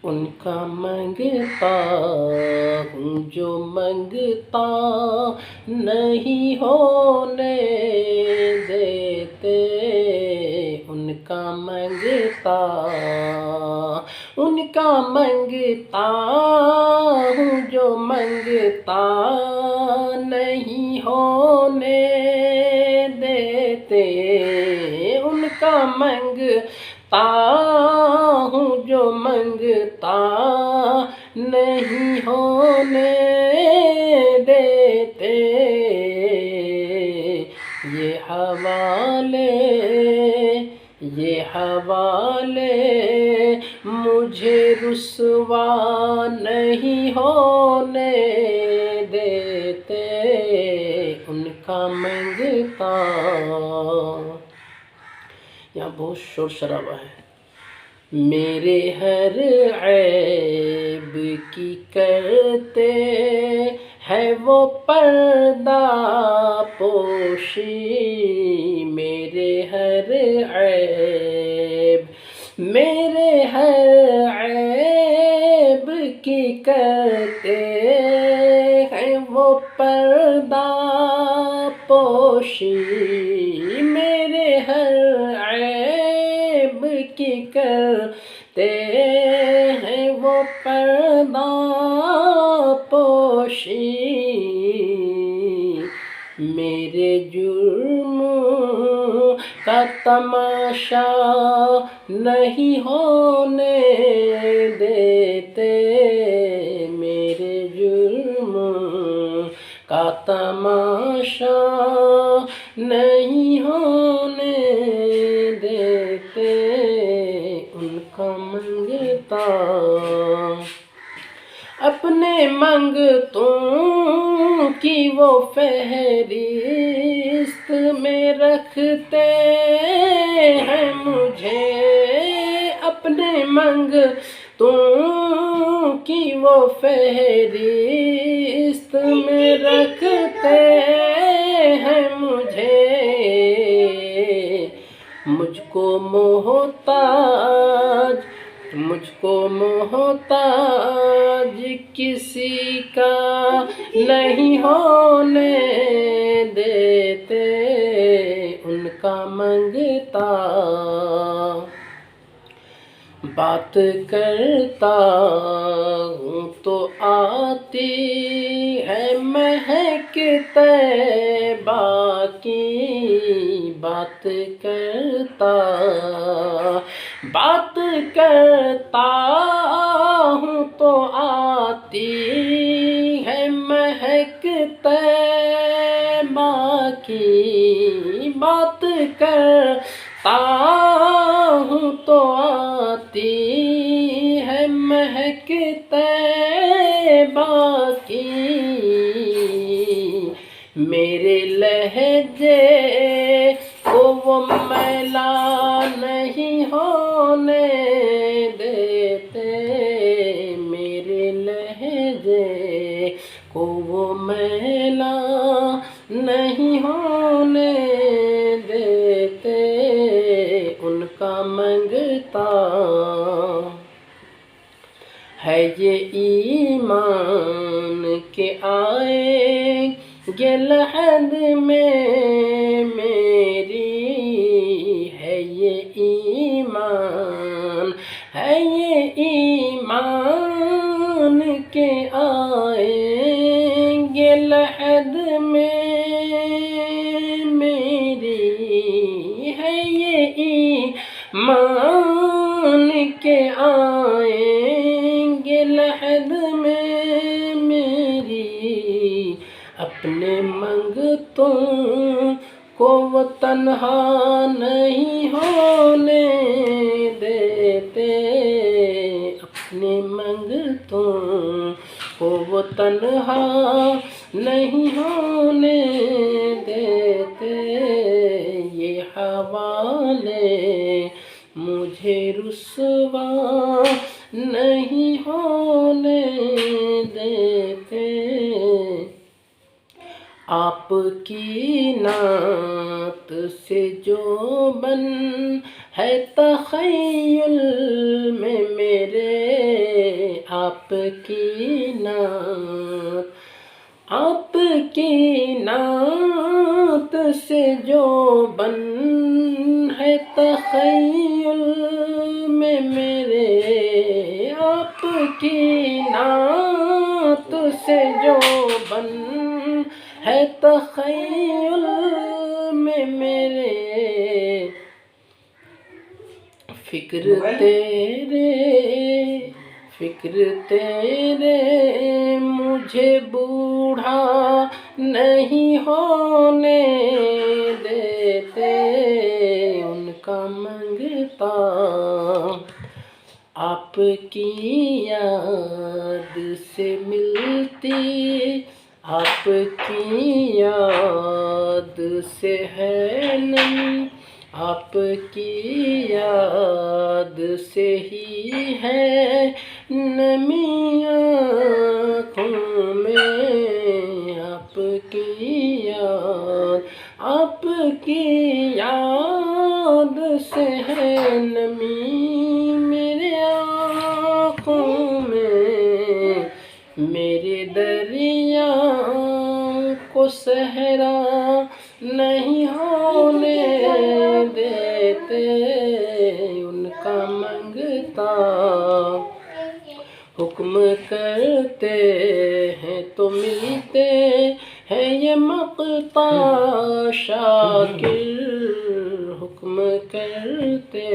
ان کا منگتا ہوں جو منگتا نہیں ہونے دیتے، ان کا منگتا ہوں جو منگتا نہیں ہونے دیتے، ان کا منگتا ہوں جو منگتا نہیں ہونے دیتے، یہ حوالے مجھے رسوا نہیں ہونے دیتے، ان کا منگتا۔ یہاں بہت شور شرابہ ہے۔ میرے ہر عیب کی کرتے ہے وہ پردہ پوشی، میرے ہر عیب کی کرتے ہیں وہ پردہ پوشی، میرے ہر عیب کی کرتے ہیں وہ پردہ پوشی، میرے جرم کا تماشا نہیں ہونے دیتے، میرے جرم کا تماشا نہیں ہونے دیتے، ان کا منگتا۔ اپنے منگتوں کی وہ فہرست میں رکھتے ہیں مجھے، اپنے منگتوں کی وہ فہرست میں رکھتے ہیں مجھے، مجھ کو محتاج کسی کا نہیں ہونے دیتے، ان کا منگتا۔ بات کرتا ہوں تو آتی ہے مہک طیبہ کی، بات کرتا ہوں تو آتی ہے مہک طیبہ کی، بات کرتا ہوں تو آتی ہے مہک طیبہ کی، میرے لہجے کو وہ میلا نہیں ہونے دیتے، میرے لہجے کو وہ میلا نہیں ہونے دیتے، ان کا منگتا۔ ہے یہ ایمان کہ آئیں گے لحد میں میری، ہے یہ ایمان کہ آئیں گے لحد میں میری، ہے یہ ایمان کہ آئیں گے لحد میں میری، اپنے منگتوں کو وہ تنہا نہیں ہونے دیتے، اپنے منگتوں کو وہ تنہا نہیں ہونے دیتے، یہ حوالے مجھے رسوا نہیں ہونے دیتے، آپ کی نعت سے جو بن ہے تخیل میں میرے، آپ کی نعت، آپ کی نعت سے جو بن ہے تخیل میں میرے، آپ کی نعت سے جو بن ہے تخیل میں میرے، فکر تیرے مجھے بوڑھا نہیں ہونے دیتے، ان کا منگتا آپ کی یاد سے ملتی، آپ کی یاد سے ہے نمی، آپ کی یاد سے ہی ہے نمی آنکھوں میں، آپ کی یاد، آپ کی یاد سے ہے نمی میرے آنکھوں میں، میرے دریا کو صحرا نہیں ہونے دیتے، ان کا منگتا حکم کرتے ہیں تو ملتے ہیں یہ مقطع شاکر، حکم کرتے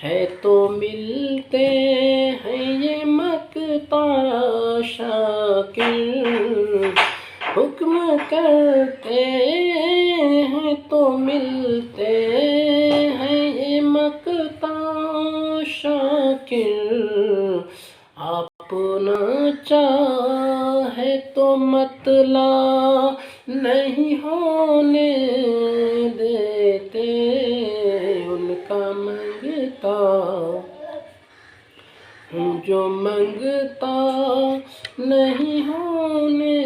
ہیں تو ملتے ہیں یہ مقطع شاکر، حکم کرتے ہیں تو ملتے ہیں یہ مقطع شاکر، آپ نہ چاہے تو مطلع نہیں ہونے دیتے، ان کا منگتا جو منگتا نہیں ہونے